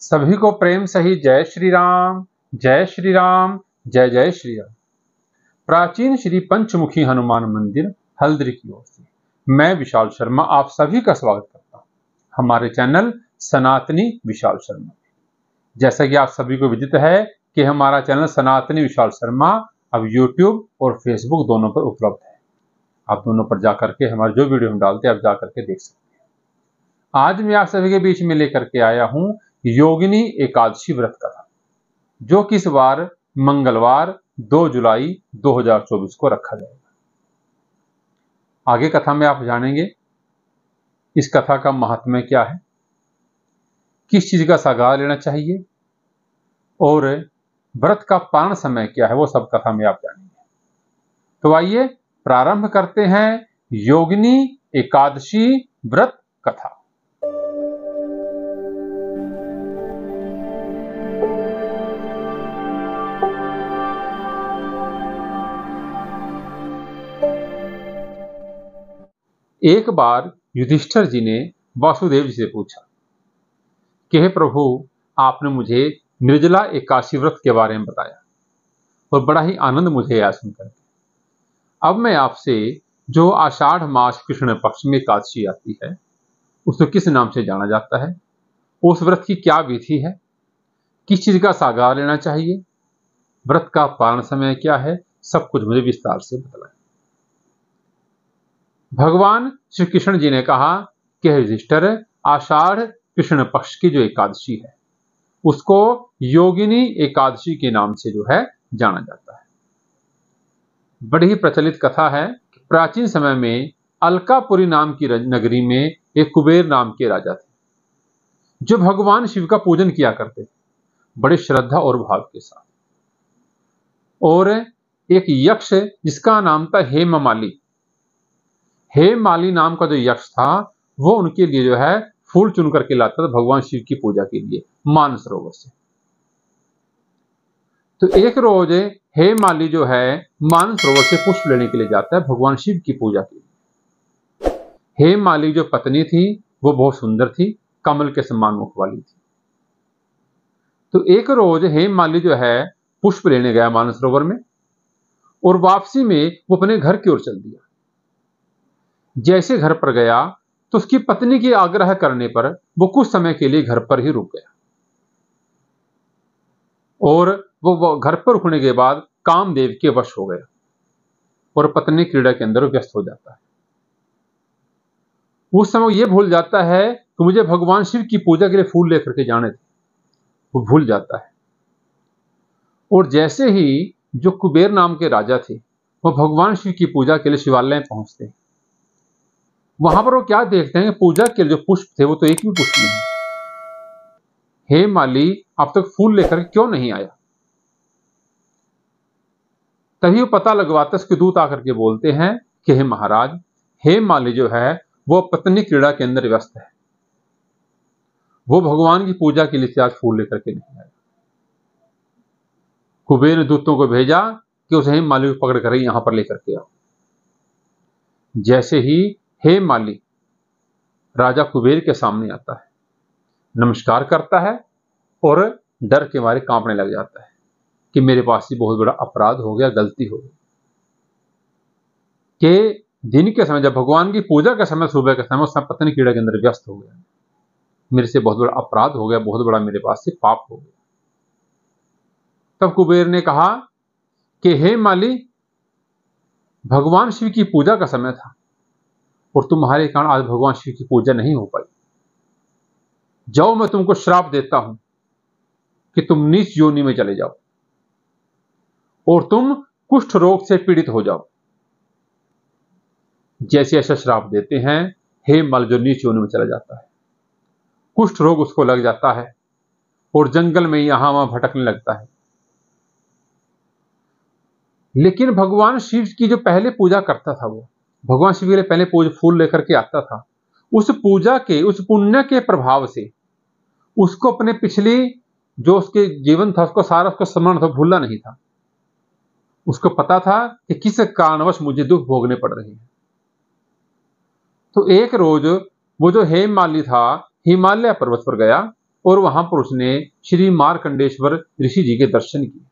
सभी को प्रेम सहित जय श्री राम, जय श्री राम, जय जय श्री राम। प्राचीन श्री पंचमुखी हनुमान मंदिर हल्द्री की ओर से मैं विशाल शर्मा आप सभी का स्वागत करता हूं हमारे चैनल सनातनी विशाल शर्मा। जैसा कि आप सभी को विदित है कि हमारा चैनल सनातनी विशाल शर्मा अब YouTube और Facebook दोनों पर उपलब्ध है। आप दोनों पर जाकर के हमारे जो वीडियो हम डालते हैं आप जाकर के देख सकते हैं। आज मैं आप सभी के बीच में लेकर के आया हूं योगिनी एकादशी व्रत कथा, जो कि इस बार मंगलवार 2 जुलाई 2024 को रखा जाएगा। आगे कथा में आप जानेंगे इस कथा का महात्म्य क्या है, किस चीज का सागार लेना चाहिए और व्रत का पारण समय क्या है, वो सब कथा में आप जानेंगे। तो आइए प्रारंभ करते हैं योगिनी एकादशी व्रत कथा। एक बार युधिष्ठिर जी ने वासुदेव जी से पूछा कि हे प्रभु, आपने मुझे निर्जला एकादशी व्रत के बारे में बताया और बड़ा ही आनंद मुझे आया सुनकर। अब मैं आपसे जो आषाढ़ मास कृष्ण पक्ष में एकादशी आती है उसको किस नाम से जाना जाता है, उस व्रत की क्या विधि है, किस चीज का सागार लेना चाहिए, व्रत का पारण समय क्या है, सब कुछ मुझे विस्तार से बतलाएं। भगवान श्री कृष्ण जी ने कहा कि युधिष्ठिर, आषाढ़ कृष्ण पक्ष की जो एकादशी है उसको योगिनी एकादशी के नाम से जो है जाना जाता है। बड़ी ही प्रचलित कथा है कि प्राचीन समय में अलकापुरी नाम की नगरी में एक कुबेर नाम के राजा थे जो भगवान शिव का पूजन किया करते थे बड़ी श्रद्धा और भाव के साथ। और एक यक्ष जिसका नाम था हेममाली नाम का जो यक्ष था वो उनके लिए जो है फूल चुन करके लाता था भगवान शिव की पूजा के लिए मानसरोवर से। तो एक रोज हेममाली जो है मानसरोवर से पुष्प लेने के लिए जाता है भगवान शिव की पूजा के लिए। हेममाली जो पत्नी थी वो बहुत सुंदर थी, कमल के समान मुख वाली थी। तो एक रोज हेममाली जो है पुष्प लेने गया मानसरोवर में और वापसी में वो अपने घर की ओर चल दिया। जैसे घर पर गया तो उसकी पत्नी के आग्रह करने पर वो कुछ समय के लिए घर पर ही रुक गया और वो घर पर रुकने के बाद कामदेव के वश हो गया और पत्नी क्रीड़ा के अंदर व्यस्त हो जाता है। उस समय ये भूल जाता है कि मुझे भगवान शिव की पूजा के लिए फूल लेकर के जाने थे, वो भूल जाता है। और जैसे ही जो कुबेर नाम के राजा थे वो भगवान शिव की पूजा के लिए शिवालय में पहुंचते हैं, वहां पर वो क्या देखते हैं, पूजा के जो पुष्प थे वो तो एक भी पुष्प नहीं। हेममाली अब तक फूल लेकर क्यों नहीं आया? तभी वो पता लगवाता, उसके दूत आकर के बोलते हैं कि हे महाराज, हेममाली जो है वो पत्नी क्रीड़ा के अंदर व्यस्त है, वो भगवान की पूजा के लिए आज फूल लेकर के नहीं आया। कुबेर ने दूतों को भेजा कि उस हेममाली को पकड़ कर यहां पर लेकर के आओ। जैसे ही हेममाली राजा कुबेर के सामने आता है, नमस्कार करता है और डर के मारे कांपने लग जाता है कि मेरे पास ही बहुत बड़ा अपराध हो गया, गलती हो गई। कि दिन के समय जब भगवान की पूजा का समय, सुबह का समय, उस समय पत्नी कीड़ा के अंदर व्यस्त हो गया, मेरे से बहुत बड़ा अपराध हो गया, बहुत बड़ा मेरे पास से पाप हो गया। तब कुबेर ने कहा कि हेममाली, भगवान शिव की पूजा का समय था और तुम्हारे कारण आज भगवान शिव की पूजा नहीं हो पाई। जाओ, मैं तुमको श्राप देता हूं कि तुम नीच योनि में चले जाओ और तुम कुष्ठ रोग से पीड़ित हो जाओ। जैसे ऐसा श्राप देते हैं, हेममाली जो नीच योनि में चला जाता है, कुष्ठ रोग उसको लग जाता है और जंगल में यहां वहां भटकने लगता है। लेकिन भगवान शिव की जो पहले पूजा करता था, वो भगवान शिव के लिए पहले फूल लेकर के आता था, उस पूजा के, उस पुण्य के प्रभाव से उसको अपने पिछली जो उसके जीवन था उसको सारा उसको स्मरण था, भूलना नहीं था। उसको पता था कि किस कारणवश मुझे दुख भोगने पड़ रहे हैं। तो एक रोज वो जो हेममाली था हिमालय पर्वत पर गया और वहां पर उसने श्री मार्कंडेश्वर ऋषि जी के दर्शन किए,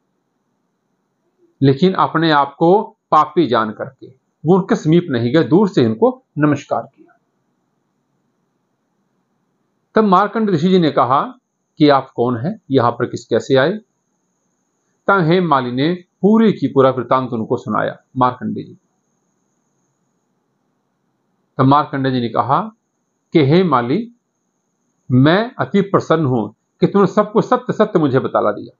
लेकिन अपने आप को पापी जान करके वो उनके समीप नहीं गए, दूर से उनको नमस्कार किया। तब मार्कंड ऋषि जी ने कहा कि आप कौन हैं, यहां पर कैसे आए। तब हेममाली ने पूरी की पूरा वृतांत उनको सुनाया मार्कंडे जी। तब मार्कंडे जी ने कहा कि हेममाली, मैं अति प्रसन्न हूं कि तुमने सबको सत्य सत्य मुझे बता दिया।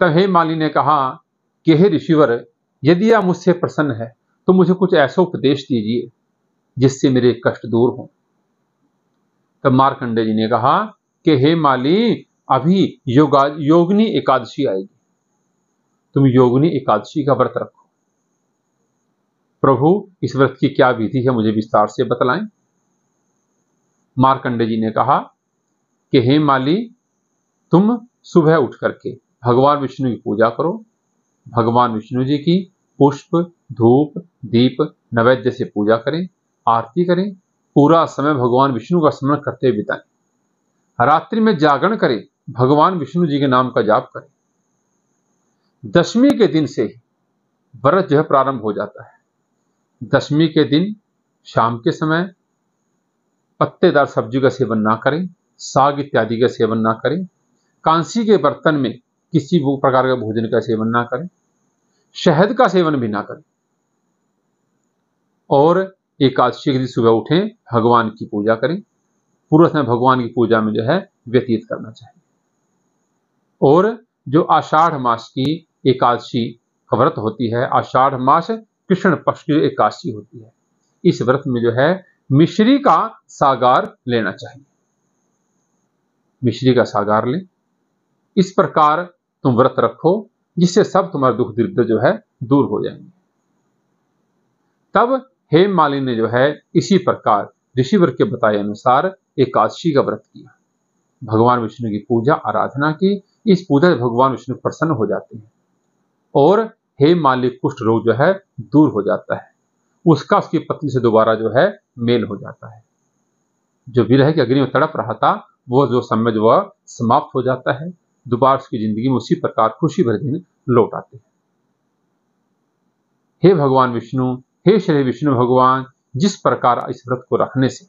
तब हेममाली ने कहा कि हे ऋषिवर, यदि आप मुझसे प्रसन्न है तो मुझे कुछ ऐसा उपदेश दीजिए जिससे मेरे कष्ट दूर हों। तब मार्कंडे जी ने कहा कि हेममाली, अभी योगिनी एकादशी आएगी, तुम योगिनी एकादशी का व्रत रखो। प्रभु, इस व्रत की क्या विधि है, मुझे विस्तार से बतलाएं। मार्कंडे जी ने कहा कि हेममाली, तुम सुबह उठ करके भगवान विष्णु की पूजा करो, भगवान विष्णु जी की पुष्प धूप दीप नैवेद्य से पूजा करें, आरती करें, पूरा समय भगवान विष्णु का स्मरण करते हुए बिताएं। रात्रि में जागरण करें, भगवान विष्णु जी के नाम का जाप करें। दशमी के दिन से ही व्रत जो है प्रारंभ हो जाता है। दशमी के दिन शाम के समय पत्तेदार सब्जी का सेवन ना करें, साग इत्यादि का सेवन ना करें, कांसी के बर्तन में किसी प्रकार का भोजन का सेवन ना करें, शहद का सेवन भी ना करें, और एकादशी के दिन सुबह उठें, भगवान की पूजा करें, पूरा समय भगवान की पूजा में जो है व्यतीत करना चाहिए। और जो आषाढ़ मास की एकादशी का व्रत होती है, आषाढ़ मास कृष्ण पक्ष की एकादशी होती है, इस व्रत में जो है मिश्री का सागार लेना चाहिए। मिश्री का सागार लें, इस प्रकार तुम व्रत रखो जिससे सब तुम्हारे दुख दरिद्र जो है दूर हो जाएंगे। तब हेममाली ने जो है इसी प्रकार ऋषिवर के बताए अनुसार एकादशी का व्रत किया, भगवान विष्णु की पूजा आराधना की। इस पूजा से भगवान विष्णु प्रसन्न हो जाते हैं और हेममाली कुष्ठ रोग जो है दूर हो जाता है, उसका उसकी पत्नी से दोबारा जो है मेल हो जाता है। जो विरह की अग्नि में तड़प रहा था वो जो समय जो वह समाप्त हो जाता है, दोबारा उसकी जिंदगी में उसी प्रकार खुशी भरे दिन लौट आते हैं। हे भगवान विष्णु, हे श्री विष्णु भगवान, जिस प्रकार इस व्रत को रखने से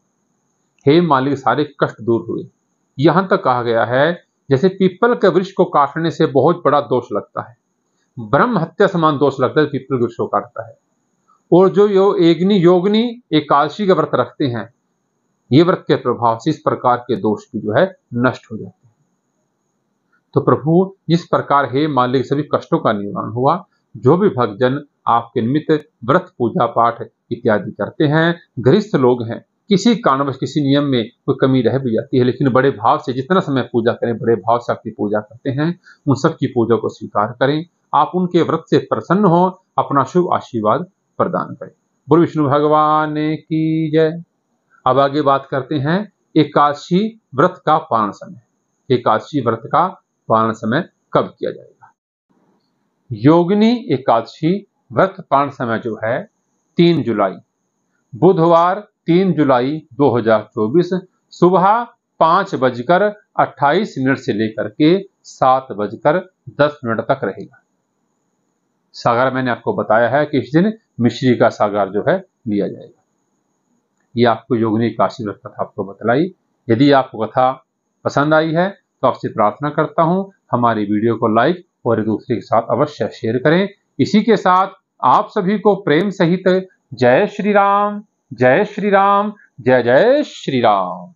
हेममाली के सारे कष्ट दूर हुए, यहां तक कहा गया है जैसे पीपल के वृक्ष को काटने से बहुत बड़ा दोष लगता है, ब्रह्म हत्या समान दोष लगता है पीपल के वृक्ष को काटता है, और जो योगिनी एकादशी का व्रत रखते हैं, ये व्रत के प्रभाव से इस प्रकार के दोष भी जो है नष्ट हो जाते हैं। तो प्रभु, जिस प्रकार हेममाली के सभी कष्टों का निवारण हुआ, जो भी भक्तजन आपके निमित्त व्रत पूजा पाठ इत्यादि करते हैं, गृहस्थ लोग हैं, किसी कारणवश किसी नियम में कोई कमी रह भी जाती है, लेकिन बड़े भाव से जितना समय पूजा करें, बड़े भाव से आपकी पूजा करते हैं, उन सब की पूजा को स्वीकार करें, आप उनके व्रत से प्रसन्न हो, अपना शुभ आशीर्वाद प्रदान करें। बोल विष्णु भगवान की जय। अब आगे बात करते हैं एकादशी व्रत का पारण समय। एकादशी व्रत का पारण समय कब किया जाएगा? योगिनी एकादशी व्रत पारण समय जो है 3 जुलाई, बुधवार 3 जुलाई 2024 सुबह 5:28 से लेकर के 7:10 तक रहेगा। सागार मैंने आपको बताया है कि इस दिन मिश्री का सागार जो है लिया जाएगा। ये आपको योगिनी एकादशी व्रत कथा आपको बतलाई। यदि आपको कथा पसंद आई है तो आपसे प्रार्थना करता हूं हमारी वीडियो को लाइक और एक दूसरे के साथ अवश्य शेयर करें। इसी के साथ आप सभी को प्रेम सहित जय श्री राम, जय श्री राम, जय जय श्री राम।